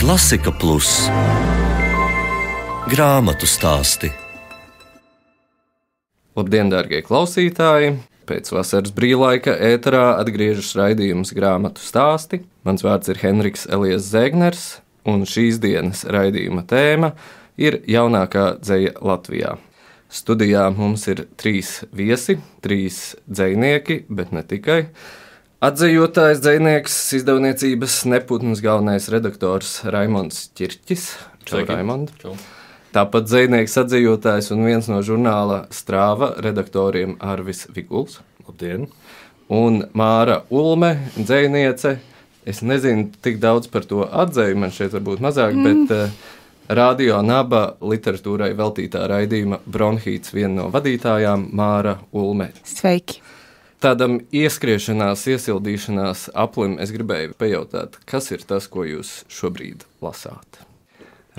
Klasika Plus grāmatu stāsti. Labdien, dārgie klausītāji! Pēc vasaras brīvlaika ēterā atgriežas raidījums Grāmatu stāsti. Mans vārds ir Henriks Elijas Zēgners, un šīs dienas raidījuma tēma ir jaunākā dzeja Latvijā. Studijā mums ir 3 viesi, 3 dzejnieki, bet ne tikai. Atzejotājs, dzejnieks, izdevniecības Neputns galvenais redaktors Raimonds Ķirķis. Čau, Raimond. Čau. Tāpat dzejnieks, atzejotājs un viens no žurnāla Strāva redaktoriem Arvis Viguls. Labdien! Un Māra Ulme, dzejniece. Es nezinu tik daudz par to atzeju, man šeit varbūt mazāk, bet Radio Naba literatūrai veltītā raidījuma Bronhīts viena no vadītājām Māra Ulme. Sveiki! Tādam ieskriešanās, iesildīšanās aplim es gribēju pajautāt, kas ir tas, ko jūs šobrīd lasāt?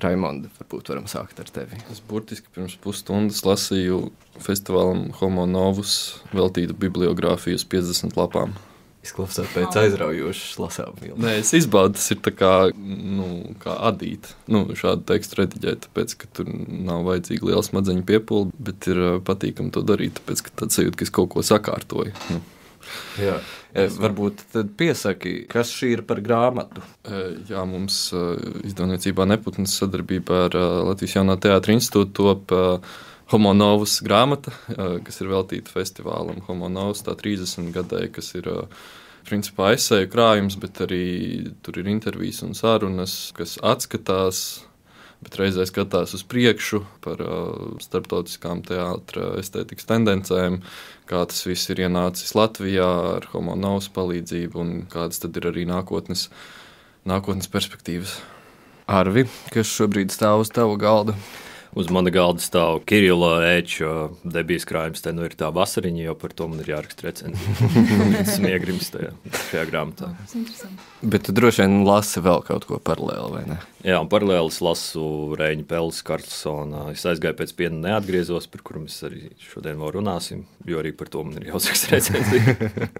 Raimonda, varbūt varam sākt ar tevi. Es burtiski pirms pusstundas lasīju festivālam Homo Novus veltītu bibliogrāfiju uz 50 lapām. Izklausās pēc aizraujošas lasām. Nē, es izbaudu, tas ir tā kā, kā adīt, šādu tekstu rediģēt, tāpēc, ka tur nav vajadzīga liela smadzeņu piepūle, bet ir patīkami to darīt, tāpēc, ka tad sajūt, ka es kaut ko sakārtoju. Jā. Varbūt tad piesaki, kas šī ir par grāmatu? Jā, mums izdevniecībā Neputns sadarbībā ar Latvijas Jaunā teātra institūtu top Homo Novus grāmata, kas ir veltīta festivālam Homo Novus, tā 30 gadēji, kas ir principā eseju krājums, bet arī tur ir intervijas un sarunas, kas atskatās, bet reizē skatās uz priekšu par starptautiskām teātra estētikas tendencēm, kā tas viss ir ienācis Latvijā ar Homo Novus palīdzību un kādas tad ir arī nākotnes perspektīvas. Arvi, kas šobrīd stāv uz tavu galdu? Uz mana galda stāv Kirila Ēča debijas krājums, te ir tā vasariņa, jo par to man ir jāraksta recenzija. Smiegrims šajā grāmatā. Bet tu droši vien lasi vēl kaut ko paralēli, vai ne? Jā, un paralēli es lasu Reiņa Pelles Karlsona. Es aizgāju pēc piena neatgriezos, par kuru mēs arī šodien vēl runāsim, jo arī par to man ir jāsaka recenzija.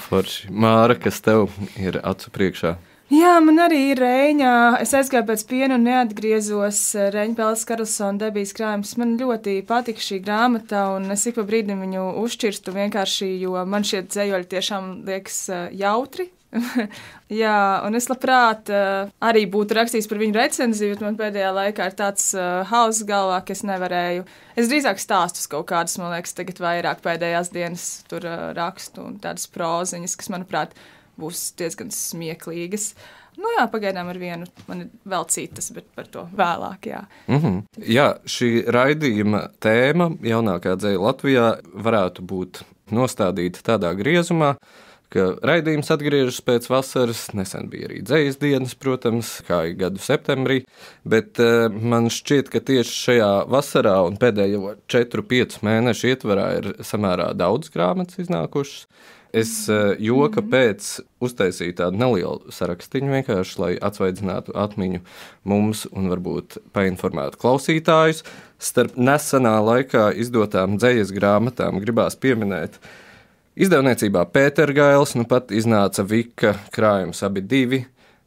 Forši. Māra, kas tev ir acu priekšā? Jā, man arī ir Reiņa. Es aizgāju pēc piena un neatgriezos. Reiņa Pelles Karlsona debijas krājums. Man ļoti patika šī grāmata, un es ik pa brīdim viņu uzšķirstu vienkārši, jo man šie dzejoļi tiešām liekas jautri. Jā, un es labprāt arī būtu rakstījis par viņu recenziju, bet man pēdējā laikā ir tāds hauss galvā, ka es nevarēju. Es drīzāk stāstus kaut kādus, man liekas, tagad vairāk pēdējās dienas tur rakstu un tādas proziņas, kas, manuprāt, būs diezgan smieklīgas. Jā, pagaidām ar vienu, man ir vēl citas, bet par to vēlāk, jā. Jā, šī raidījuma tēma jaunākā dzeja Latvijā varētu būt nostādīta tādā griezumā, ka raidījums atgriežas pēc vasaras, nesen bija arī dzejas dienas, protams, kā ir gadu septembrī, bet man šķiet, ka tieši šajā vasarā un pēdējo 4-5 mēnešu ietvarā ir samērā daudz grāmatas iznākušas. Es joka pēc uztaisīju tādu nelielu sarakstiņu vienkārši, lai atsvaidzinātu atmiņu mums un varbūt painformētu klausītājus. Starp nesenā laikā izdotām dzejas grāmatām gribās pieminēt izdevniecībā Pētergails, pat iznāca Vika krājums abi 2.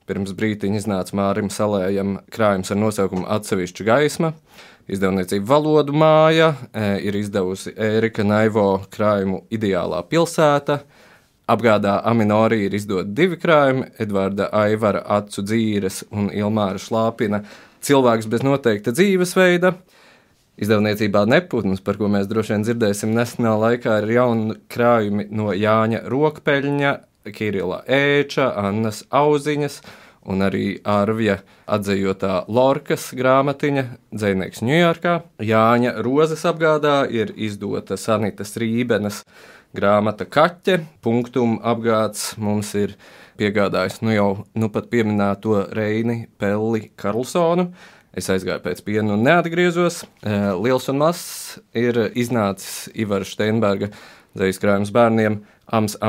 Pirms brītiņa iznāca Mārim Salējam krājums ar nosaukumu Atsevišķa gaisma. Izdevniecība Valodu māja ir izdevusi Ērika Naivo krājumu Ideālā pilsēta. Apgādā Aminorī ir izdot 2 krājumi, Edvarda Aivara Acu dzīres un Ilmāra Šlāpina Cilvēks bez noteikta dzīvesveida. Izdevniecībā Neputns, par ko mēs droši vien dzirdēsim nesenā laikā, ir jauni krājumi no Jāņa Rokpeļņa, Kirila Ēča, Annas Auziņas un arī Arvija atzejotā Lorkas grāmatiņa Dzejnieks Ņujorkā. Jāņa Rozes apgādā ir izdota Sanitas Rībenes grāmata Kaķe. Punktum apgāds mums ir piegādājis pat pieminēto Reini Pelli Karlsonu. Es aizgāju pēc piena un neatgriezos. Liels un mazs ir iznācis Ivara Steinberga dzejas krājums bērniem Ams,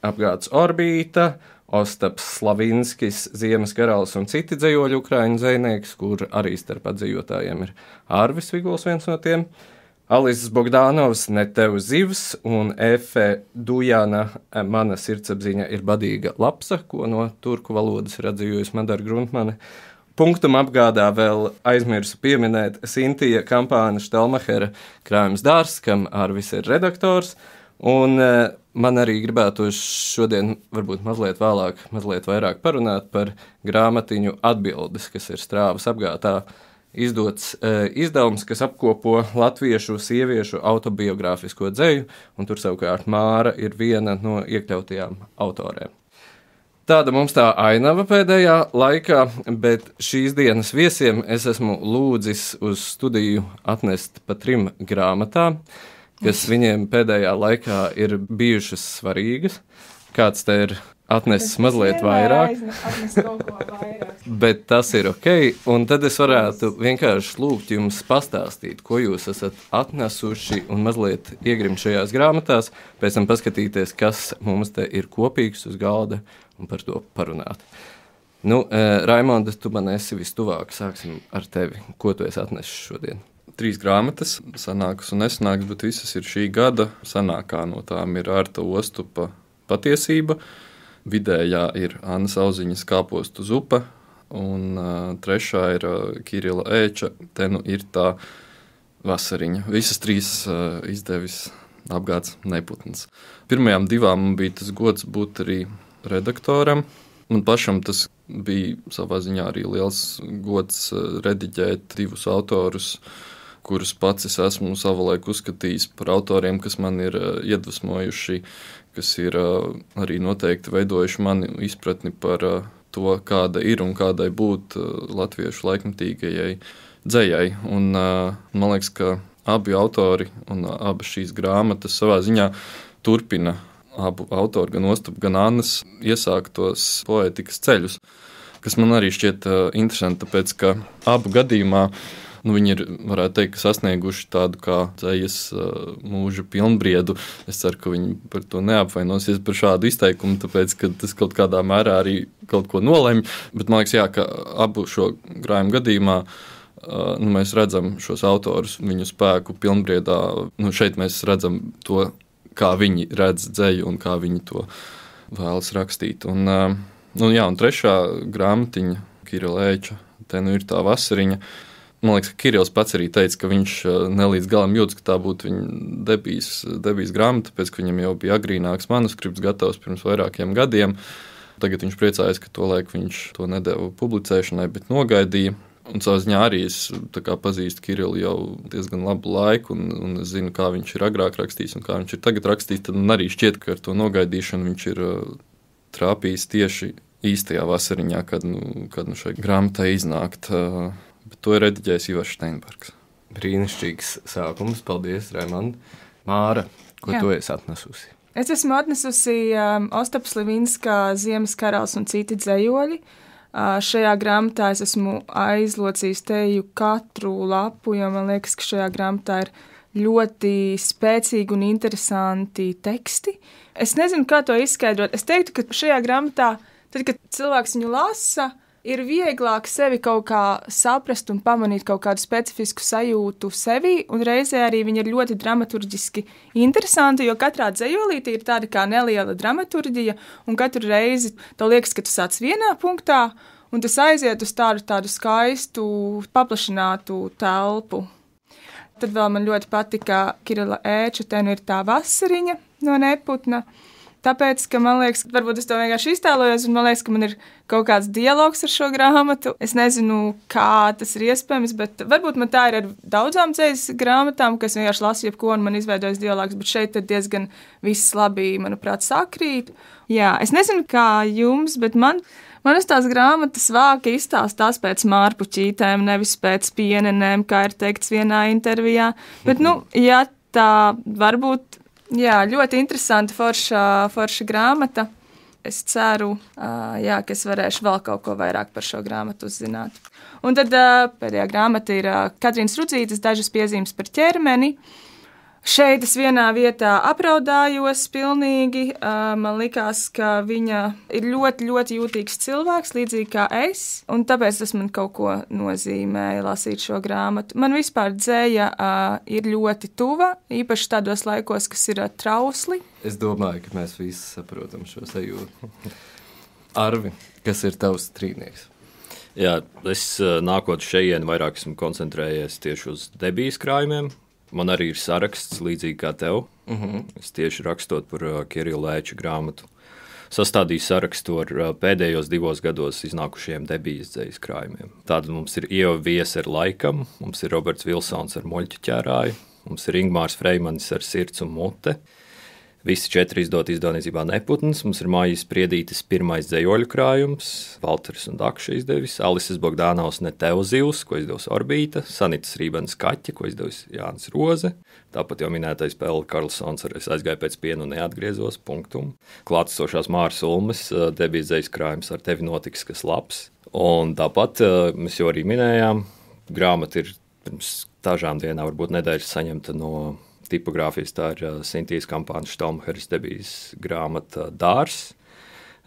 apgāds Orbīta, Ostaps Slavinskis, Ziemas karalis un citi dzejoļu ukraiņu dzejnieks, kur arī starp atzejotājiem ir Arvis Viguls viens no tiem. Alisas Bogdanovas Ne tev zivs un Efe Dujana Mana sirdsapziņa ir badīga lapsa, ko no turku valodas ir atzījusi Madara Gruntmane. Punktum apgādā vēl aizmirsu pieminēt Sintija Kampāna Štelmahera Krājums dārs, kam Arvis ir redaktors, un man arī gribētos šodien varbūt mazliet vēlāk, mazliet vairāk parunāt par grāmatiņu Atbildes, kas ir Strāvas apgātā izdots izdevums, kas apkopo latviešu sieviešu autobiogrāfisko dzeju, un tur savukārt Māra ir viena no iekļautajām autoriem. Tāda mums tā ainava pēdējā laikā, bet šīs dienas viesiem es esmu lūdzis uz studiju atnest pa 3 grāmatām, kas viņiem pēdējā laikā ir bijušas svarīgas. Kāds te ir atnesis mazliet vairāk, bet tas ir ok, un tad es varētu vienkārši lūgt jums pastāstīt, ko jūs esat atnesuši un mazliet iegrimt šajās grāmatās, pēc tam paskatīties, kas mums te ir kopīgs uz galda un par to parunāt. Raimonda, tu man esi vistuvāk, sāksim ar tevi. Ko tu esi atnesis šodien? 3 grāmatas, sanākas un nesanākas, bet visas ir šī gada. Sanākā no tām ir Arta Ostupa Patiesība, vidējā ir Anna Sauziņas Kāpostu zupa, un 3. ir Kirila Ēča Te nu ir tā vasariņa. Visas 3 izdevis apgāds Neputns. Pirmajām 2 man bija tas gods būt arī redaktoram. Man pašam tas bija savā ziņā arī liels gods rediģēt 2 autorus, kurus pats es esmu savulaik uzskatījis par autoriem, kas man ir iedvesmojuši, kas ir arī noteikti veidojuši mani izpratni par to, kāda ir un kādai būt latviešu laikmetīgajai dzejai. Un man liekas, ka abi autori un abas šīs grāmatas savā ziņā turpina abu autoru, gan Ostupa, gan Annas iesāktos poētikas ceļus, kas man arī šķiet interesanti, tāpēc, ka abu gadījumā viņi ir, varētu teikt, sasnieguši tādu kā dzejas mūža pilnbriedu. Es ceru, ka viņi par to neapvainosies par šādu izteikumu, tāpēc, ka tas kaut kādā mērā arī kaut ko nolemj, bet man liekas, ka abu šo grājumu gadījumā mēs redzam šos autorus, viņu spēku pilnbriedā. Šeit mēs redzam to, kā viņi redz dzeju un kā viņi to vēlas rakstīt. Un 3. grāmatiņa Kirila Ēča Te nu ir tā vasariņa. Man liekas, ka Kirils pats arī teica, ka viņš nelīdz galam jūtas, ka tā būtu viņa debijas grāmata, tāpēc, ka viņam jau bija agrīnāks manuskripts gatavs pirms vairākiem gadiem. Tagad viņš priecājas, ka to laiku viņš to nedeva publicēšanai, bet nogaidīja. Un savā ziņā arī es pazīstu Kirilu jau diezgan labu laiku, un es zinu, kā viņš ir agrāk rakstījis un kā viņš ir tagad rakstījis. Tad man arī šķiet, ka ar to nogaidīšanu viņš ir trāpījis tieši īstajā vasariņā, kad šai grāmatai iznākt. Bet to ir rediģējis Ivars Steinbergs. Brīnišķīgs sākums. Paldies, Raimond. Māra, ko tu esi atnesusi? Es esmu atnesusi Ostapas Slivinska Ziemas karalis un citi dzejoļi. Šajā grāmatā es esmu aizlocījis teju katru lapu, jo man liekas, ka šajā grāmatā ir ļoti spēcīgi un interesanti teksti. Es nezinu, kā to izskaidrot. Es teiktu, ka šajā grāmatā, tad, kad cilvēks viņu lasa, ir vieglāk sevi kaut kā saprast un pamanīt kaut kādu specifisku sajūtu sevi, un reizē arī viņa ir ļoti dramaturģiski interesanti, jo katrā dzejolītī ir tāda kā neliela dramaturģija, un katru reizi tev liekas, ka tu sāc vienā punktā, un tas aiziet uz tādu skaistu, paplašinātu telpu. Tad vēl man ļoti patika Kirila Ēča Te nu ir tā vasariņa no Neputna. Tāpēc, ka man liekas, varbūt es to vienkārši iztēlojos, un man liekas, ka man ir kaut kāds dialogs ar šo grāmatu. Es nezinu, kā tas ir iespējams, bet varbūt man tā ir ar daudzām dzejas grāmatām, kas vienkārši lasu jebko, un man izveidojas dialogs, bet šeit tad diezgan viss labi, manuprāt, sakrīt. Jā, es nezinu, kā jums, bet man uz tās grāmatas vāka izstāstās pēc mārpuķītēm, nevis pēc pienenēm, kā ir teikts vienā intervijā. Bet, ja tā varbūt... Jā, ļoti interesanti, forša grāmata. Es ceru, ka es varēšu vēl kaut ko vairāk par šo grāmatu uzzināt. Un tad pēdējā grāmata ir Katrīnas Rudzītes Dažas piezīmes par ķermeni. Šeit es vienā vietā apraudājos pilnīgi. Man likās, ka viņa ir ļoti, ļoti jūtīgs cilvēks, līdzīgi kā es, un tāpēc tas man kaut ko nozīmēja lasīt šo grāmatu. Man vispār dzēja ir ļoti tuva, īpaši tādos laikos, kas ir trausli. Es domāju, ka mēs visi saprotam šo sajūtu. Arvi, kas ir tavs trīnieks? Jā, es nākot šejienu vairāk esmu koncentrējies tieši uz debijas krājumiem. Man arī ir saraksts, līdzīgi kā tev. Es tieši rakstot par Kirillu Lēča grāmatu sastādīju sarakstu ar pēdējos 2 gados iznākušiem debijas dzejas krājumiem. Tātad mums ir Ieva Viesa ar Laikam, mums ir Roberts Vilsons ar Moļķu ķērāju, mums ir Ingmārs Freimanis ar Sirds un mute. Visi 4 izdevniecībā Neputns, mums ir Mājas Priedītes pirmais dzejoļu krājums, Valters un Dakša izdevis, Alises Bogdānaus Ne tev zivs, ko izdevusi Orbīta, Sanitas Rībenes Kaķi, ko izdevusi Jānis Roze, tāpat jau minētais Pelle Karlsons ar Es aizgāju pēc pienu un neatgriezos, punktum. Klātesošās Māras Ulmes debijas dzejas krājums Ar tevi notiks kas labs. Un tāpat mēs jau arī minējām, grāmata ir pirms dažām dienām, varbūt nedēļas saņemta no tipogrāfijas. Tā ir Sintīs Kampāņas Štaumheres debijas grāmata Dārs,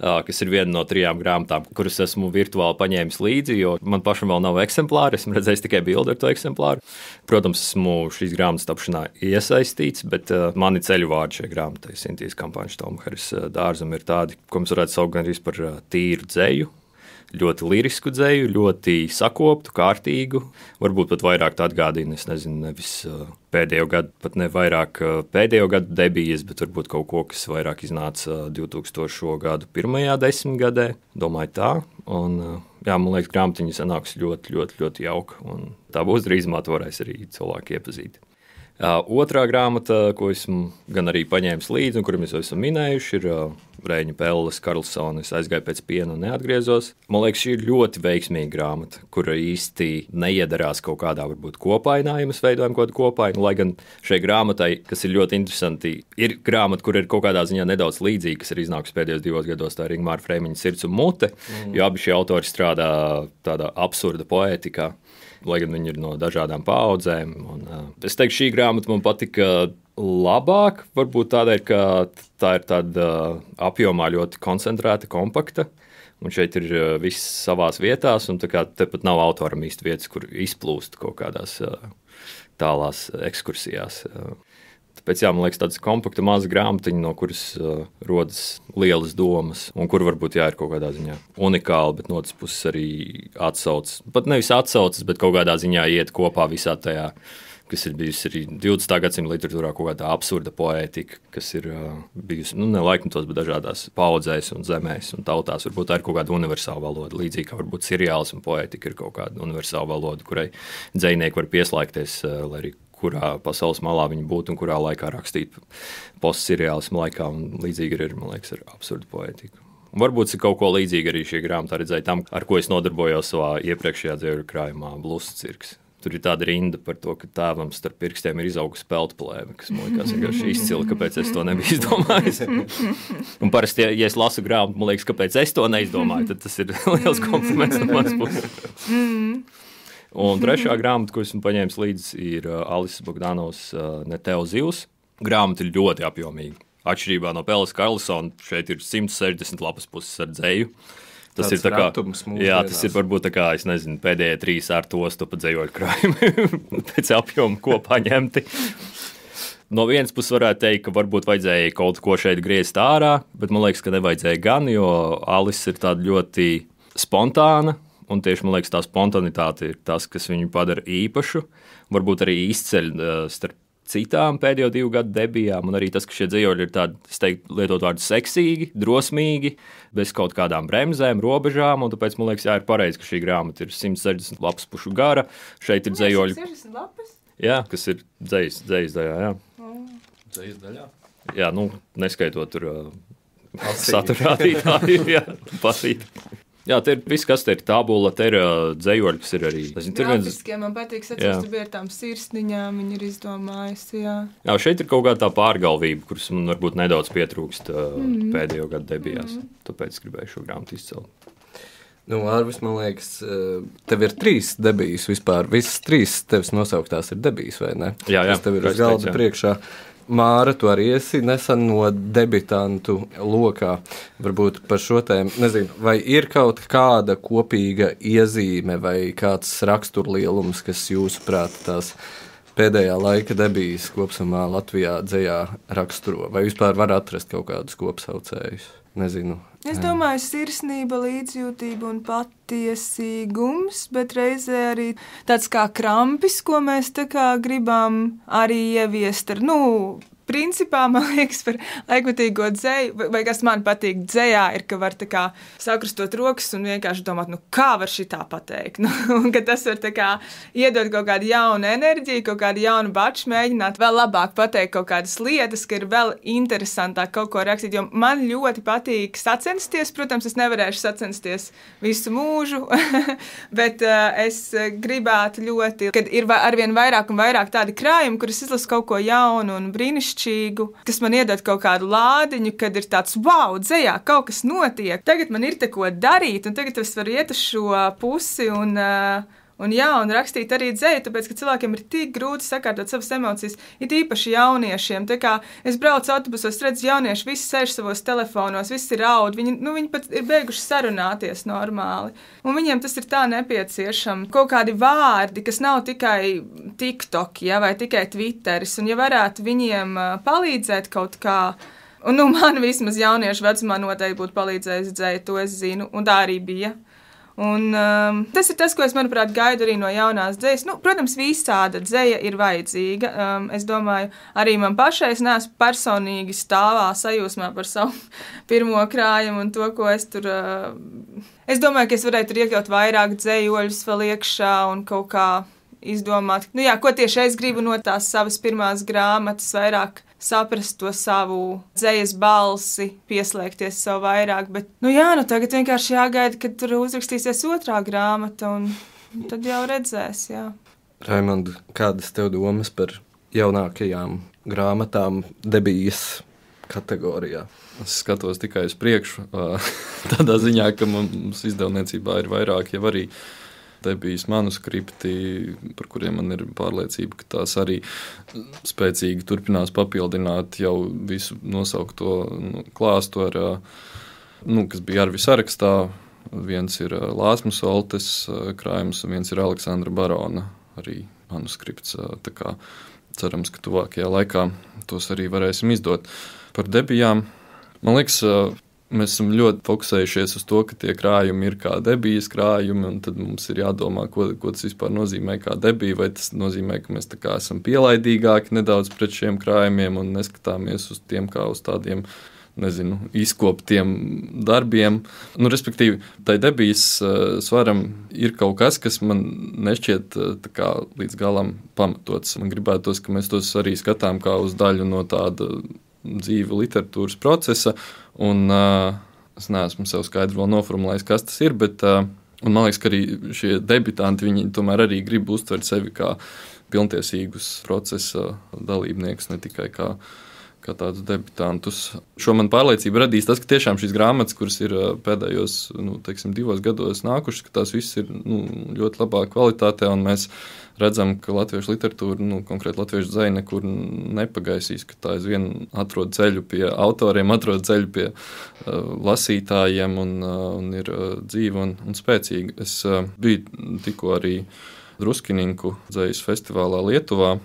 kas ir viena no 3 grāmatām, kuras esmu virtuāli paņēmis līdzi, jo man pašam vēl nav eksemplāri, esmu redzējis tikai bildi ar to eksemplāru. Protams, esmu šīs grāmatas tapšanā iesaistīts, bet mani ceļu vārdi šajā grāmatai Sintīs Kampāņas Štaumheres Dārzam ir tādi, ko mēs varētu saukt gan arī par tīru dzeju, ļoti lirisku dzeju, ļoti sakoptu, kārtīgu, varbūt pat vairāk atgādina, es nezinu, nevis pēdējo gadu, pat ne vairāk pēdējo gadu debijas, bet varbūt kaut ko, kas vairāk iznāca 2000. Gadu pirmajā 10 gadē, domāju tā, un jā, man liekas, grāmatiņa sanāks ļoti, ļoti, ļoti jauka, un tā būs drīzumā, to varēs arī cilvēki iepazīt. Otrā grāmata, ko esmu gan arī paņēmis līdzi, un kuru mēs jau esam minējuši, ir Reiņa Pelles Karlsona Es aizgāju pēc piena un neatgriezos. Man liekas, šī ir ļoti veiksmīga grāmata, kura īsti neiedarās kaut kādā varbūt kopainā, ja mēs veidojam kaut kādu kopainu, lai gan šai grāmatai, kas ir ļoti interesanti, ir grāmata, kur ir kaut kādā ziņā nedaudz līdzīga, kas ir iznākusi pēdējos 2 gados, tā ir Ingmāra Freimaņa Sirds un mute, jo abi šie autori strādā tādā absurda poētikā, lai gan viņi ir no dažādām paaudzēm. Es teiktu, šī grāmata man patika labāk, varbūt tādēļ, ka tā ir tāda apjomā ļoti koncentrēta, kompakta, un šeit ir viss savās vietās, un tā kā tepat nav autoram īsti vietas, kur izplūst kaut kādās tālās ekskursijās. Tāpēc, jā, man liekas, tāds kompakta maza grāmatiņa, no kuras rodas lielas domas, un kur varbūt jā, ir kaut kādā ziņā unikāli, bet no otras puses arī atsaucas. Pat nevis atsaucas, bet kaut kādā ziņā iet kopā visā tajā, kas ir bijusi arī 20. gadsimta literatūrā, kaut kādā absurda poētika, kas ir bijusi, ne laikmetos, bet dažādās paudzēs un zemēs un tautās. Varbūt tā ir kaut kāda universāla valoda, līdzīgi kā varbūt seriāls un poētika ir kaut kāda universāla valoda, kurai dzejnieki var pieslēgties, lai arī kurā pasaules malā viņi būtu un kurā laikā rakstīt postseriālismu laikā, un līdzīgi ir, man liekas, ar absurdu poētiku. Un varbūt ir kaut ko līdzīgi arī šī grāmatā redzēja tam, ar ko es nodarbojos savā iepriekšējā dzejoļu krājumā Blusu cirks. Tur ir tāda rinda par to, ka tēvam starp pirkstiem ir izaugusi peltplēve, kas man liekas vienkārši izcili, kāpēc es to nebiju izdomājis. Un parasti, ja es lasu grāmatu, man liekas, kāpēc es to neizdomāju, tad tas ir liels kompliments no manas puses. Un trešā grāmata, ko esmu paņēmis līdzi, ir Alises Bogdānaus Ne tev zivs. Grāmata ir ļoti apjomīga. Atšķirībā no Pelles Karlsona, šeit ir 160 lapas puses ar dzeju. Tas ir tā kā, jā, tas ir varbūt tā kā, es nezinu, pēdējie 3 ar tostu pa dzejoļu krājumi pēc apjoma kopā ņemti. No vienas puses varētu teikt, ka varbūt vajadzēja kaut ko šeit griezt ārā, bet man liekas, ka nevajadzēja gan, jo Alice ir tāda ļoti spontāna, un tieši man liekas, tā spontanitāte ir tas, kas viņu padara īpašu, varbūt arī izceļ starp citām pēdējo 2 gadu debijām, un arī tas, ka šie dzejoļi ir tādi, es teiktu, lietot vārdu seksīgi, drosmīgi, bez kaut kādām bremzēm, robežām, un tāpēc man liekas, jā, ir pareizi, ka šī grāmata ir 160 lapas pušu gara, šeit ir dzejoļi. 160 lapas? Jā, kas ir dzejas daļā, jā. Dzejas daļā? Jā, neskaitot tur saturrādītāju, jā, pasīt. Jā, te ir viss, kas te ir tabula, te ir dzejoļi, kas ir arī. Grafiskie, man patīk, atceros, tu biji ar tām sirsniņām, viņi ir izdomājusi, jā. Jā, šeit ir kaut kāda tā pārgalvība, kuras man varbūt nedaudz pietrūkst pēdējo gadu debijās, tāpēc gribēju šo grāmatu izcelt. Nu, Arvis, man liekas, tev ir 3 debijas vispār. Visas 3 tevis nosauktās ir debijas, vai ne? Jā, Tas tev ir uz galda priekšā. Māra, tu arī esi nesen no debitantu lokā. Varbūt par šo tēmu, nezinu, vai ir kaut kāda kopīga iezīme vai kāds raksturlielums, kas jūsuprāt tās pēdējā laika debijas kopsumā Latvijā dzejā raksturo? Vai vispār var atrast kaut kādus kopsaucējus? Nezinu. Es domāju, sirsnība, līdzjūtība un patiesīgums, bet reizē arī tāds kā krampis, ko mēs tā kā gribam arī ieviest ar, principā, man liekas, par laikmatīgo dzeju, vai kas man patīk dzejā, ir, ka var tā kā sakrustot rokas un vienkārši domāt, kā var šitā pateikt. Un ka tas var tā kā iedot kaut kādu jaunu enerģiju, kaut kādu jaunu baču, mēģināt vēl labāk pateikt kaut kādas lietas, ka ir vēl interesantāk kaut ko rakstīt, jo man ļoti patīk sacensties, protams, es nevarēšu sacensties visu mūžu, bet es gribētu ļoti, kad ir arvien vairāk un vairāk tādi krājumi, kur es izlasu kaut ko jaunu un brīnišķīgu, kas man iedod kaut kādu lādiņu, kad ir tāds, wow, dzejā kaut kas notiek. Tagad man ir te ko darīt, un tagad es varu iet uz šo pusi un rakstīt arī dzeju, tāpēc, ka cilvēkiem ir tik grūti sakārtot savas emocijas, it īpaši jauniešiem. Tā kā es braucu autobusos, redzu jaunieši, visi sēž savos telefonos, visi raud, viņi pat ir beiguši sarunāties normāli. Un viņiem tas ir tā nepieciešami. Kaut kādi vārdi, kas nav tikai TikTok, vai tikai Twitteris, un ja varētu viņiem palīdzēt kaut kā, un man vismaz jauniešu vecumā noteikti būtu palīdzējis dzeja, to es zinu, un tā arī bija. Un tas ir tas, ko es, manuprāt, gaidu arī no jaunās dzejas. Protams, visāda dzeja ir vajadzīga. Es domāju, arī man pašai es neesmu personīgi stāvā sajūsmā par savu pirmo krājumu un to, ko es tur... Es domāju, ka es varētu tur iekļaut vairāk dzejoļus vēl iekšā un kaut kā izdomāt. Ko tieši es gribu no tās savas pirmās grāmatas vairāk saprast to savu dzejas balsi, pieslēgties sev vairāk, bet, tagad vienkārši jāgaida, kad tur uzrakstīsies otrā grāmata, un tad jau redzēs, jā. Raimond, kādas tev domas par jaunākajām grāmatām debijas kategorijā? Es skatos tikai uz priekšu, tādā ziņā, ka mums izdevniecībā ir vairāk jau arī debijas manuskripti, par kuriem man ir pārliecība, ka tās arī spēcīgi turpinās papildināt jau visu nosaukto klāstu ar, kas bija Arvis sarakstā. Viens ir Lāsmas Oltes krājums un viens ir Aleksandra Barona arī manuskripts. Tā kā cerams, ka tuvākajā laikā tos arī varēsim izdot. Par debijām, man liekas, mēs esam ļoti fokusējušies uz to, ka tie krājumi ir kā debijas krājumi, un tad mums ir jādomā, ko tas vispār nozīmē kā debija, vai tas nozīmē, ka mēs tā kā esam pielaidīgāki nedaudz pret šiem krājumiem un neskatāmies uz tiem kā uz tādiem, izkoptiem darbiem. Respektīvi, tai debijas svaram ir kaut kas man nešķiet tā kā līdz galam pamatots. Man gribētos, ka mēs tos arī skatām kā uz daļu no tāda dzīve literatūras procesa, un es neesmu sev skaidri vēl noformulējis, kas tas ir, bet un man liekas, ka arī šie debitanti, viņi tomēr arī grib uztvert sevi kā pilntiesīgus procesa dalībniekus, ne tikai kā tādus debitantus. Šo man pārliecību radīs tas, ka tiešām šīs grāmatas, kuras ir pēdējos, 2 gados nākušas, ka tās viss ir ļoti labā kvalitātē, un mēs redzam, ka latviešu literatūra, konkrēti latviešu dzeja nekur nepagaisīs, ka tā aizvien atrod ceļu pie autoriem, atrod ceļu pie lasītājiem un ir dzīva un spēcīga. Es biju tikko arī Druskiniku dzejas festivālā Lietuvā.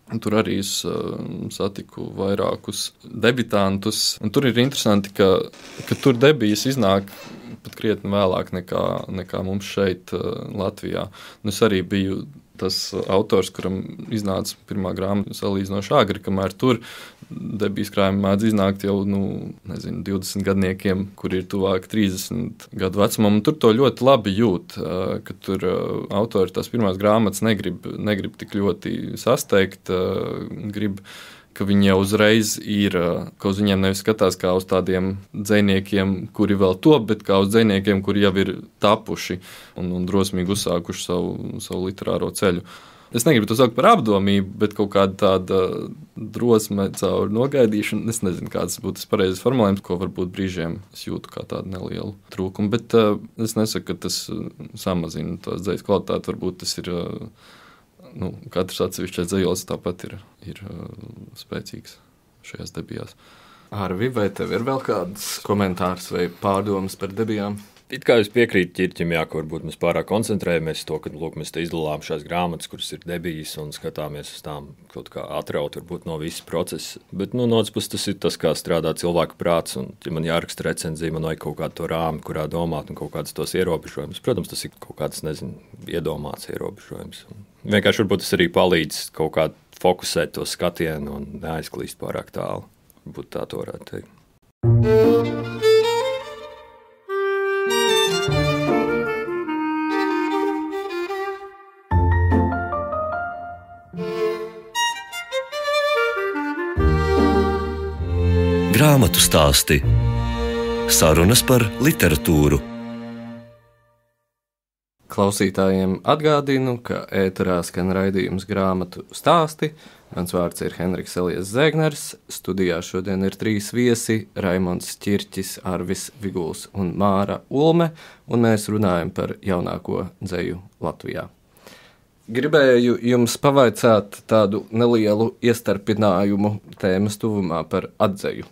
Tur arī es satiku vairākus debitantus. Un tur ir interesanti, ka tur debijas iznāk pat krietni vēlāk nekā mums šeit Latvijā. Es arī biju tas autors, kuram iznāca pirmā grāmata salīdzinoši agri, kamēr tur debijas krājumi mēdz iznākt jau, 20 gadniekiem, kuri ir tuvāk 30 gadu vecumam. Un tur to ļoti labi jūt, ka tur autori tās pirmās grāmatas negrib tik ļoti sasteigt, grib, ka viņi jau uzreiz ir, ka uz viņiem nevis skatās kā uz tādiem dzejniekiem, kuri vēl top, bet kā uz dzejniekiem, kuri jau ir tapuši un drosmīgi uzsākuši savu literāro ceļu. Es negribu to saukt par apdomību, bet kaut kāda tāda drosme caur nogaidīšanu. Es nezinu, kāds būtu tas pareizais formulējums, ko varbūt brīžiem es jūtu kā tādu nelielu trūkumu. Bet es nesaku, ka tas samazina to dzejas kvalitāti. Varbūt tas ir, katrs atsevišķais dzejols tāpat ir spēcīgs šajās debijās. Arvi, vai tev ir vēl kāds komentārs vai pārdomas par debijām? It kā es piekrītu ķirķim, ka varbūt mēs pārāk koncentrējamies to, ka mēs te izdalām šās grāmatas, kuras ir debijas un skatāmies uz tām kaut kā atraut varbūt no visas procesa. Bet no otras puses tas ir tas, kā strādā cilvēku prāts. Un, ja man jāraksta recenzija, man vajag kaut kādu to rāmi, kurā domāt un kaut kādas tos ierobežojumus. Protams, tas ir kaut kāds, iedomāts ierobežojums. Un vienkārši varbūt tas arī palīdz kaut kā fokusēt to skatienu un neaizklīst pārāk tālu. Varbūt tā to varētu teikt. Grāmatu stāsti. Sarunas par literatūru. Klausītājiem atgādinu, ka ēterā skan raidījums Grāmatu stāsti. Mans vārds ir Henriks Elijas Zēgners. Studijā šodien ir 3 viesi – Raimonds Ķirķis, Arvis Viguls un Māra Ulme, un mēs runājam par jaunāko dzeju Latvijā. Gribēju jums pavaicāt tādu nelielu iestarpinājumu tēmas tuvumā par atdzeju.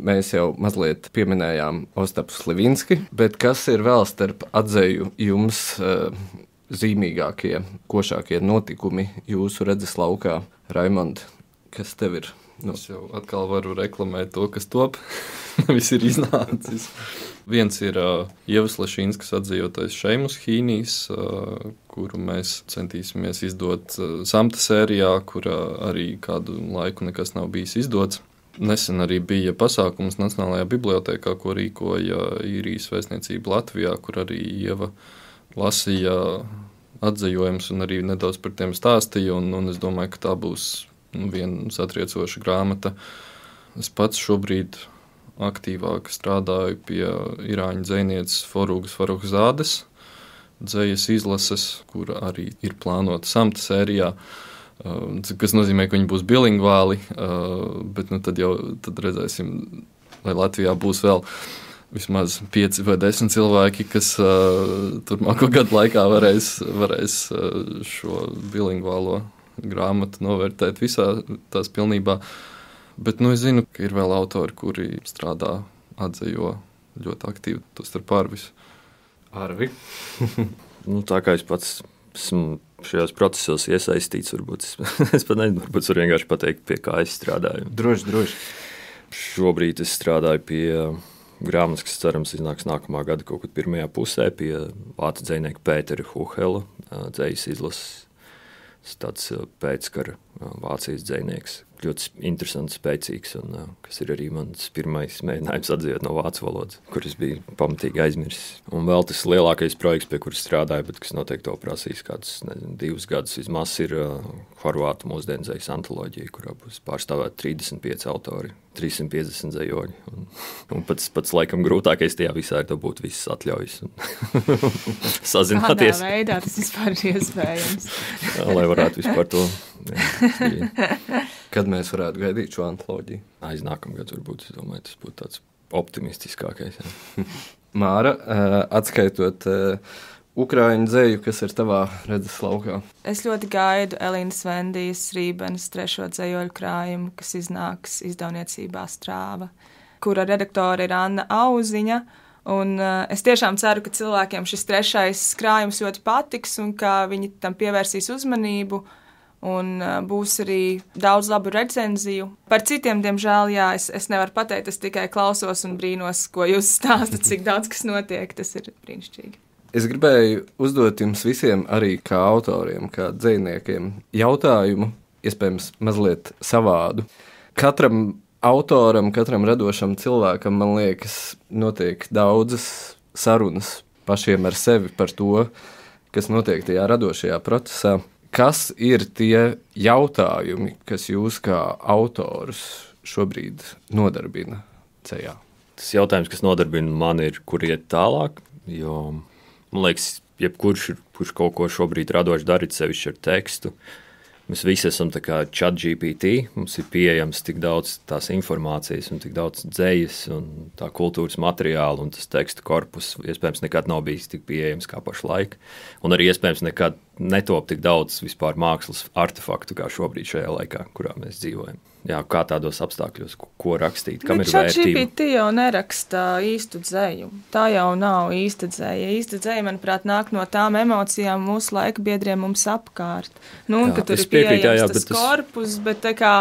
Mēs jau mazliet pieminējām Ostapu Slivinski, bet kas ir vēl starp atdzeju jums zīmīgākie, košākie notikumi jūsu redzes laukā? Raimond, kas tev ir? Es jau atkal varu reklamēt to, kas top. Viss ir iznācis. Viens ir Ievas Lešīnskas atdzejotais Šeimus Hīnijs, kuru mēs centīsimies izdot samta sērijā, kurā arī kādu laiku nekas nav bijis izdots. Nesen arī bija pasākums Nacionālajā bibliotēkā, ko rīkoja Īrijas vēstniecība Latvijā, kur arī Ieva lasīja atdzejojumus un arī nedaudz par tiem stāstīja, un es domāju, ka tā būs viena satriecoša grāmata. Es pats šobrīd aktīvāk strādāju pie irāņu dzejnieces Forūgas Farruhzādes dzejas izlases, kura arī ir plānota samta sērijā, kas nozīmē, ka viņi būs bilingvāli, bet tad redzēsim, lai Latvijā būs vēl vismaz 5 vai 10 cilvēki, kas turpmāko gadu laikā varēs šo bilingvālo grāmatu novērtēt visā tās pilnībā. Bet es zinu, ka ir vēl autori, kuri strādā atdzejo ļoti aktīvi, tostarp Arvis. Arvi? Tā kā es pats esmu šajos procesos iesaistīts, varbūt es pat nezinu, varbūt varu vienkārši pateikt, pie kā es strādāju. Droši. Šobrīd es strādāju pie grāmatas, kas cerams iznāks nākamā gada kaut kad pirmajā pusē, pie vācu dzejnieka Pētera Huhela dzejas izlases. Tāds pēckara Vācijas dzejnieks. Ļoti interesants, spēcīgs, un kas ir arī mans pirmais mēģinājums atzīt no vācu valodas, kuras bija pamatīgi aizmirsis. Un vēl tas lielākais projekts, pie kuras strādāju, bet kas noteikti to prasīs kādus 2 gadus vismaz, ir horvātu mūsdienu dzejas antoloģija, kurā būs pārstāvēt 35 autori, 350 dzejoļi. Un pats laikam grūtākais tajā visā ir dabūt visas atļaujas un sazināties. Kādā veidā tas vispār ir iespējams? Lai varētu vispār to. Kad mēs varētu gaidīt šo antoloģiju? Aiz nākamgad varbūt, es domāju, tas būtu tāds optimistiskākais. Māra, atskaitot Ukraiņu dzeju, kas ir tavā redzes laukā? Es ļoti gaidu Elīnas Vendijas Rībenes 3. dzejoļu krājumu, kas iznāks izdevniecībā Strāva, kura redaktore ir Anna Auziņa. Un es tiešām ceru, ka cilvēkiem šis 3. krājums ļoti patiks un ka viņi tam pievērsīs uzmanību. Un būs arī daudz labu recenziju. Par citiem, diemžēl, es nevaru pateikt, es tikai klausos un brīnos, ko jūs stāstat, cik daudz kas notiek, tas ir brīnišķīgi. Es gribēju uzdot jums visiem arī kā autoriem, kā dzejniekiem jautājumu, iespējams mazliet savādu. Katram autoram, katram radošam cilvēkam, man liekas, notiek daudzas sarunas pašiem ar sevi par to, kas notiek tajā radošajā procesā. Kas ir tie jautājumi, kas jūs kā autorus šobrīd nodarbina dzejā? Tas jautājums, kas nodarbina mani, ir, kur iet tālāk, jo, man liekas, jebkurš, kurš kaut ko šobrīd radoši darīt sevišķi ar tekstu. Mēs visi esam tā kā ChatGPT, mums ir pieejams tik daudz tās informācijas un tik daudz dzejas un tā kultūras materiāla un tas tekstu korpus iespējams nekad nav bijis tik pieejams kā pašlaik. Un arī iespējams nekad netop tik daudz vispār mākslas artefaktu kā šobrīd šajā laikā, kurā mēs dzīvojam. Jā, kā tādos apstākļos, ko rakstīt, kam ir vērtība? ChatGPT jau neraksta īstu dzeju. Tā jau nav īsta dzeja. Īsta dzeja, manuprāt, nāk no tām emocijām mūsu laika biedriem mums apkārt. Nu, un, ka tur ir pieejams tas korpus, bet tā kā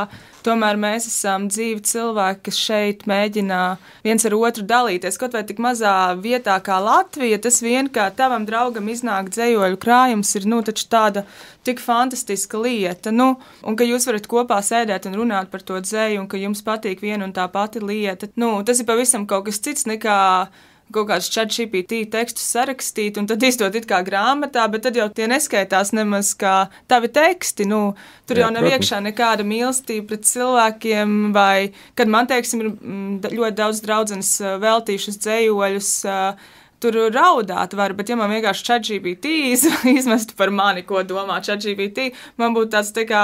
tomēr mēs esam dzīvi cilvēki, kas šeit mēģina viens ar otru dalīties. Kaut vai tik mazā vietā kā Latvija, tas vien, kā tavam draugam iznāk dzejoļu krājums, ir taču tāda tik fantastiska lieta. Un ka jūs varat kopā sēdēt un runāt par to dzeju, un ka jums patīk viena un tā pati lieta. Tas ir pavisam kaut kas cits nekā kaut kāds ChatGPT tekstus sarakstīt un tad izdot it kā grāmatā, bet tad jau tie neskaitās nemaz kā tavi teksti. Tur jau nav iekšā nekāda mīlestība pret cilvēkiem, vai, kad man, teiksim, ir ļoti daudz draudzenes veltījušas dzejoļus, tur raudāt var, bet ja man vienkārši ChatGPT izmestu par mani, ko domā ChatGPT, man būtu tāds tā kā,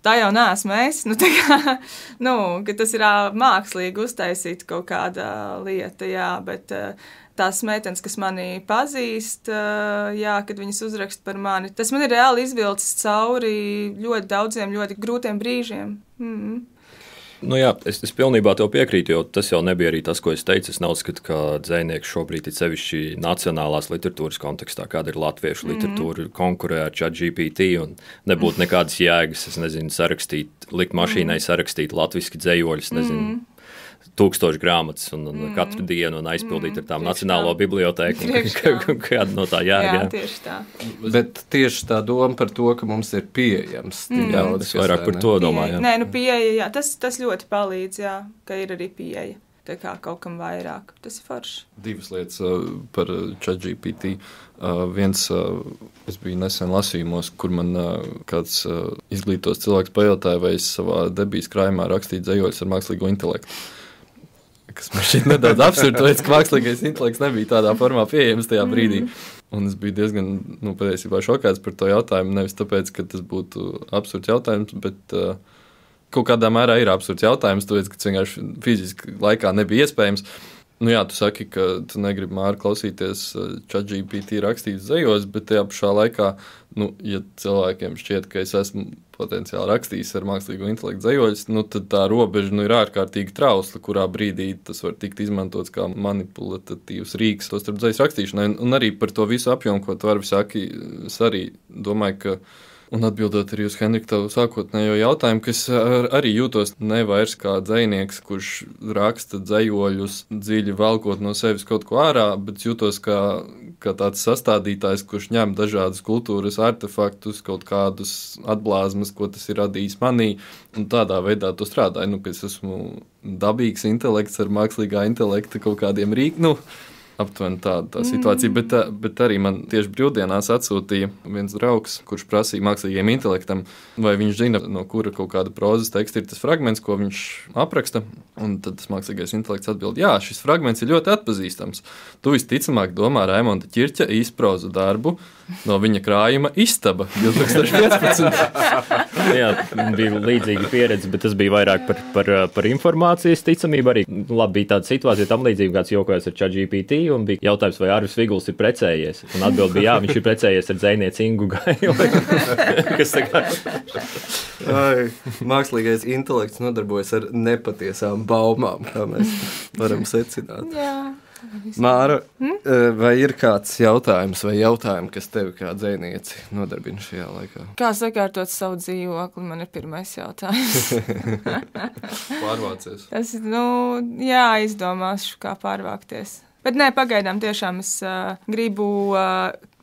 tā jau neesmu es, ka tas ir mākslīgi uztaisīt kaut kāda lieta, jā, bet tās meitenes, kas mani pazīst, kad viņas uzraksta par mani, tas man ir reāli izvilcis cauri ļoti daudziem, ļoti grūtiem brīžiem. Es pilnībā tev piekrītu, jo tas jau nebija arī tas, ko es teicu. Es neuzskatu, ka dzejnieks šobrīd ir sevišķi nacionālās literatūras kontekstā, kāda ir latviešu literatūra, konkurē ar ChatGPT un nebūtu nekādas jēgas, likt mašīnai sarakstīt latviski dzejoļus, 1000 grāmatas un katru dienu un aizpildīt ar tām Nacionālo bibliotēku. Kāda no tā jēga? Jā, tieši tā. Bet tieši tā doma par to, ka mums ir pieejams. Jā, es vairāk par to domāju. Nē, pieeja, jā, tas ļoti palīdz, jā, ka ir arī pieeja. Tā kā kaut kam vairāk. Tas ir forši. Divas lietas par ChatGPT. Viens, es biju nesen lasījumos, kur man kāds izglītos cilvēks pajautāja, vai es savā debijas krājumā rakstīju dzejoļus ar mākslīgo intelektu. Kas man šķiet nedaudz absurdi, tāpēc, ka mākslīgais intelekts nebija tādā formā pieejams tajā brīdī. Un es biju diezgan, patiesībā šokēts par to jautājumu, nevis tāpēc, ka tas būtu absurds jautājums, bet kaut kādā mērā ir absurds jautājums, tāpēc, ka tas vienkārši fiziski laikā nebija iespējams. Jā, tu saki, ka tu negribi, Māra, klausīties ChatGPT rakstītas dzejos, bet tajā pašā laikā, ja cilvēkiem šķiet, ka es esmu potenciāli rakstījis ar mākslīgo intelektu dzejoļus, tad tā robeža ir ārkārtīgi trausla, kurā brīdī tas var tikt izmantots kā manipulatīvs rīks to starp dzejas rakstīšanai. Un arī par to visu apjomu, ko tu arī saki, es arī domāju, ka un atbildot arī uz Henrika tavu sākotnējo jautājumu, ka es arī jūtos nevairs kā dzejnieks, kurš raksta dzejoļus dziļi velkot no sevis kaut ko ārā, bet jūtos kā tāds sastādītājs, kurš ņem dažādas kultūras artefaktus, kaut kādus atblāzmas, ko tas ir radījis manī, un tādā veidā to strādāju, ka es esmu dabīgs intelekts ar mākslīgā intelekta kaut kādiem rīkiem, aptuveni tā situācija, bet arī man tieši brīvdienās atsūtīja viens draugs, kurš prasīja mākslīgajam intelektam, vai viņš zina, no kura kaut kāda prozas teksta ir tas fragments, ko viņš apraksta, un tad tas mākslīgais intelekts atbild, jā, šis fragments ir ļoti atpazīstams. Tu visticamāk domā Raimonda Ķirķa īsprozu darbu no viņa krājuma Istaba 2015. Jā, bija līdzīga pieredze, bet tas bija vairāk par informācijas ticamību. Arī labi bija tāda situācija, tam līdzīga, kāds jokojas ar ChatGPT, un bija jautājums, vai Arvis Viguls ir precējies. Un atbild bija, jā, viņš ir precējies ar dzejnieci Ingu Gaili. Kas tagad? Mākslīgais intelekts nodarbojas ar nepatiesām baumām, kā mēs varam secināt. Jā. Māra, vai ir kāds jautājums vai jautājumi, kas tevi kā dzejnieci nodarbina šajā laikā? Kā sakārtot savu dzīvokli, man ir pirmais jautājums. Pārvācies. Tas, izdomāšu, kā pārvākties. Bet nē, pagaidām tiešām es gribu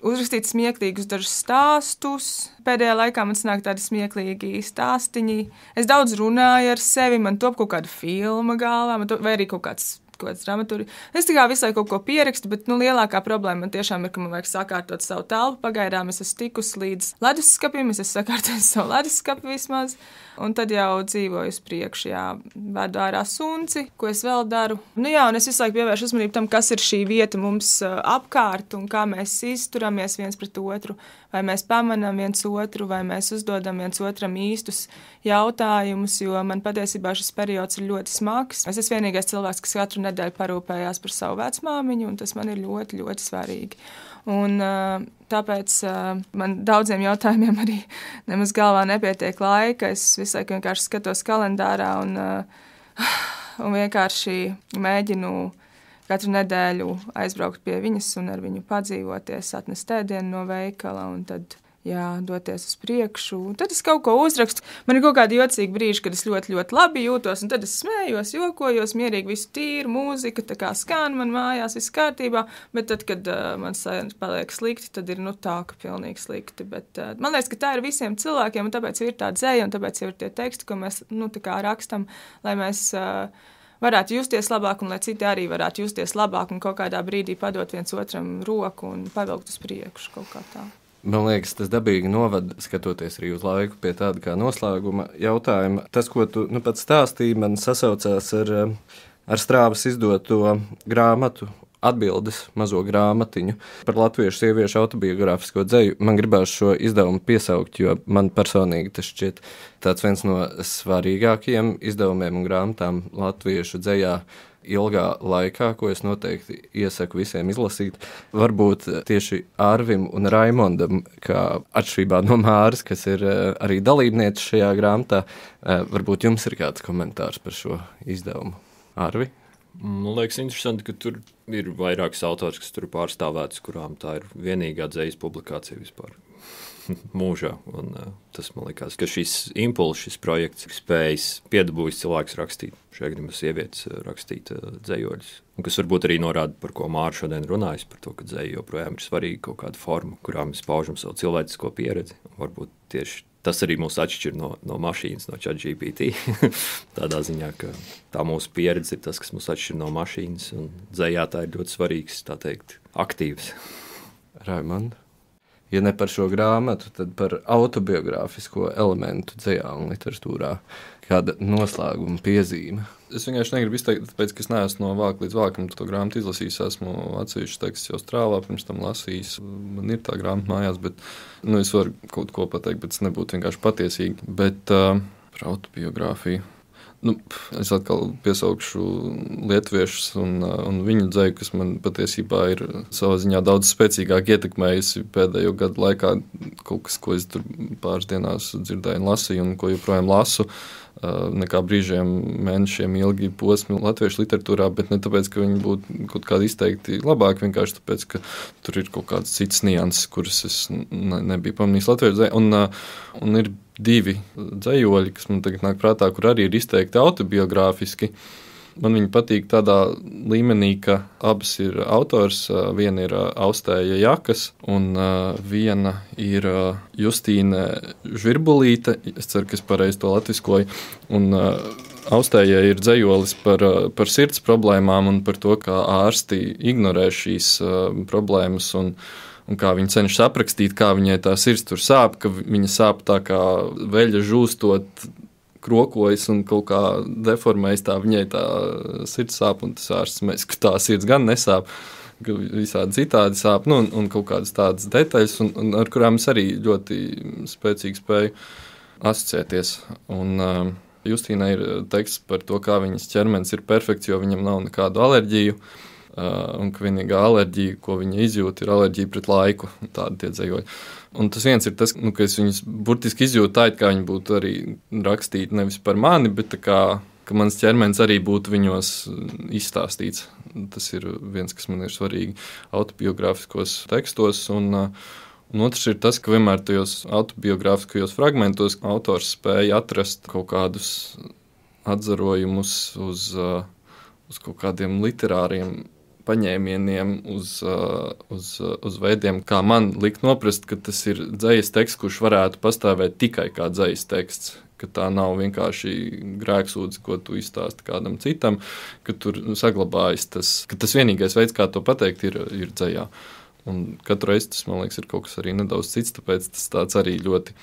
uzrakstīt smieklīgus dažus stāstus. Pēdējā laikā man sanāk tādi smieklīgi stāstiņi. Es daudz runāju ar sevi, man top kaut kāda filma galvā, vai arī kaut kāds kaut kāds dramaturgi. Es tikai visai kaut ko pierakstu, bet, lielākā problēma man tiešām ir, ka man vajag sakārtot savu telpu. Pagaidām es esmu tikusi līdz leduskapim, es esmu sakārtojis savu leduskapi vismaz, un tad jau dzīvoju uz priekšu, vedu ārā sunci, ko es vēl daru. Un es visu laiku pievēršu uzmanību tam, kas ir šī vieta mums apkārt un kā mēs izturamies viens pret otru, vai mēs pamanām viens otru, vai mēs uzdodam viens otram īstus jautājumus, jo man patiesībā šis periods ir ļoti smags. Es esmu vienīgais cilvēks, kas katru nedēļu parūpējās par savu vecmāmiņu, un tas man ir ļoti, ļoti svarīgi. Un tāpēc man daudziem jautājumiem arī nemaz galvā nepietiek laika. Es visu laiku vienkārši skatos kalendārā un vienkārši mēģinu katru nedēļu aizbraukt pie viņas un ar viņu padzīvoties, atnest ēdienu no veikala un tad doties uz priekšu. Tad es kaut ko uzrakstu. Man ir kaut kādi jocīgi brīži, kad es ļoti, ļoti labi jūtos, un tad es smējos, jokojos, mierīgi visu tīru, mūzika, tā kā skan man mājās, viss kārtībā, bet tad, kad man paliek slikti, tad ir tā, ka pilnīgi slikti. Bet man liekas, ka tā ir visiem cilvēkiem, un tāpēc ir tā dzēja, un tāpēc ir tie teksti, ko mēs tā kā rakstam, lai mēs varētu justies labāk, un lai citi arī varētu justies labāk, un kaut kādā brīdī padot viens otram roku un pavilkt uz priekšu kaut kā tā. Man liekas, tas dabīgi novada, skatoties arī uz laiku, pie tāda kā noslēguma jautājuma. Tas, ko tu pats stāstīji, man sasaucās ar Strāvas izdoto grāmatu Atbildes mazo grāmatiņu par latviešu sieviešu autobiogrāfisko dzeju. Man gribās šo izdevumu piesaukt, jo man personīgi tas šķiet tāds viens no svarīgākajiem izdevumiem un grāmatām latviešu dzejā ilgā laikā, ko es noteikti iesaku visiem izlasīt. Varbūt tieši Arvim un Raimondam, kā atšķirībā no Māras, kas ir arī dalībniece šajā grāmatā, varbūt jums ir kāds komentārs par šo izdevumu. Arvi? Man liekas interesanti, ka tur ir vairākas autors, kas tur pārstāvētas, kurām tā ir vienīgā dzejas publikācija vispār mūžā. Un, tas man liekas, ka šis impulss, šis projekts spējas piedabūjas cilvēks rakstīt, šajā gadījumā sievietes rakstīt dzejoļus. Un kas varbūt arī norāda, par ko Māra šodien runājas, par to, ka dzeja joprojām ir svarīga kaut kāda forma, kurā mēs paužam savu cilvēcisko pieredzi. Un varbūt tieši tas arī mūs atšķir no mašīnas, no ChatGPT. Tādā ziņā, ka tā mūsu pieredze ir tas, kas mūs atšķir no mašīnas, un dzejā tā ir ļoti svarīgs, tā teikt, aktīvs. Raimond? Ja ne par šo grāmatu, tad par autobiogrāfisko elementu dzejā un literatūrā. Kāda noslēguma piezīme? Es vienkārši negribu izteikt, tāpēc, ka es neesmu no vāka līdz vākam to grāmatu izlasījis. Esmu atsevišķus tekstus jau Strāvā, pirms tam lasījis. Man ir tā grāmata mājās, bet es varu kaut ko pateikt, bet tas nebūtu vienkārši patiesīgi. Bet par autobiogrāfiju. Es atkal piesaukšu lietuviešus un viņu dzeju, kas man patiesībā ir savā ziņā daudz spēcīgāk ietekmējusi pēdējo gadu laikā. Kaut kas, ko es tur pāris dienās dzirdēju un lasīju, un ko joprojām lasu, nekā brīžiem, mēnešiem ilgi posmi latviešu literatūrā, bet ne tāpēc, ka viņi būtu kaut kādi izteikti labāki, vienkārši tāpēc, ka tur ir kaut kādas citas nianses, kuras es nebiju pamanījis latviešu dzeju. Un ir divi dzejoļi, kas man tagad nāk prātā, kur arī ir izteikti autobiogrāfiski. Man viņi patīk tādā līmenī, ka abas ir autors. Viena ir Austēja Jakas un viena ir Justīne Žvirbulīte. Es ceru, ka es pareizi to latviskoju. Un Austējai ir dzejolis par sirds problēmām un par to, kā ārsti ignorē šīs problēmas un kā viņa cenšas aprakstīt, kā viņai tā sirds tur sāp, ka viņa sāp tā kā veļa žūstot, krokojas un kaut kā deformējas, tā viņai tā sirds sāp, un tas ārsts mēs, ka tā sirds gan nesāp, ka visādi citādi sāp, un kaut kādas tādas detaļas, un ar kurām es arī ļoti spēcīgi spēju asociēties. Un Justīnai ir teksts par to, kā viņas ķermenis ir perfekts, jo viņam nav nekādu alerģiju, un ka vienīgā alerģija, ko viņa izjūt, ir alerģija pret laiku, tādi tie dzejoļi. Un tas viens ir tas, ka es viņus burtiski izjūtu tā, kā viņi būtu arī rakstīti nevis par mani, bet tā kā, ka mans ķermenis arī būtu viņos izstāstīts. Tas ir viens, kas man ir svarīgi autobiogrāfiskos tekstos, un otrs ir tas, ka vienmēr tajos autobiogrāfiskajos fragmentos autors spēja atrast kaut kādus atzarojumus uz kaut kādiem literāriem paņēmieniem, uz veidiem, kā man likt noprast, ka tas ir dzejas teksts, kurš varētu pastāvēt tikai kā dzejas teksts. ka tā nav vienkārši grēksūdze, ko tu izstāsti kādam citam, ka tur saglabājas ka tas vienīgais veids, kā to pateikt, ir dzejā. Un katru reizi tas, man liekas, ir kaut kas arī nedaudz cits, tāpēc tas tāds arī ļoti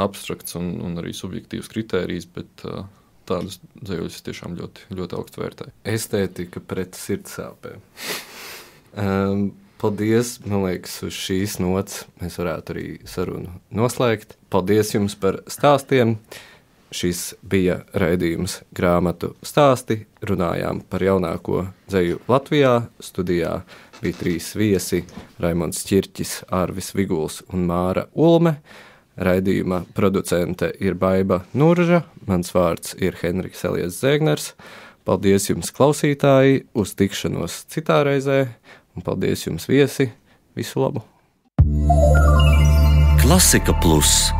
abstrakts un arī subjektīvs kritērijs, bet tādus dzējuļus tiešām ļoti, ļoti augstu vērtēju. Estētika pret sirdsāpēm. Paldies, man liekas, uz šīs nots mēs varētu arī sarunu noslēgt. Paldies jums par stāstiem. Šis bija raidījums Grāmatu stāsti. Runājām par jaunāko dzeju Latvijā. Studijā bija 3 viesi – Raimonds Čirķis, Arvis Viguls un Māra Ulme. Raidījuma producente ir Baiba Nurža. Mans vārds ir Henriks Elijas Zēgners. Paldies jums, klausītāji, uz tikšanos citā reizē. Un paldies jums, viesi. Visu labu! Klasika Plus.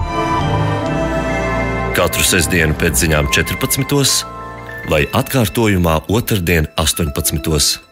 Katru sestdienu pēc ziņām 14. vai atkārtojumā otrdien 18.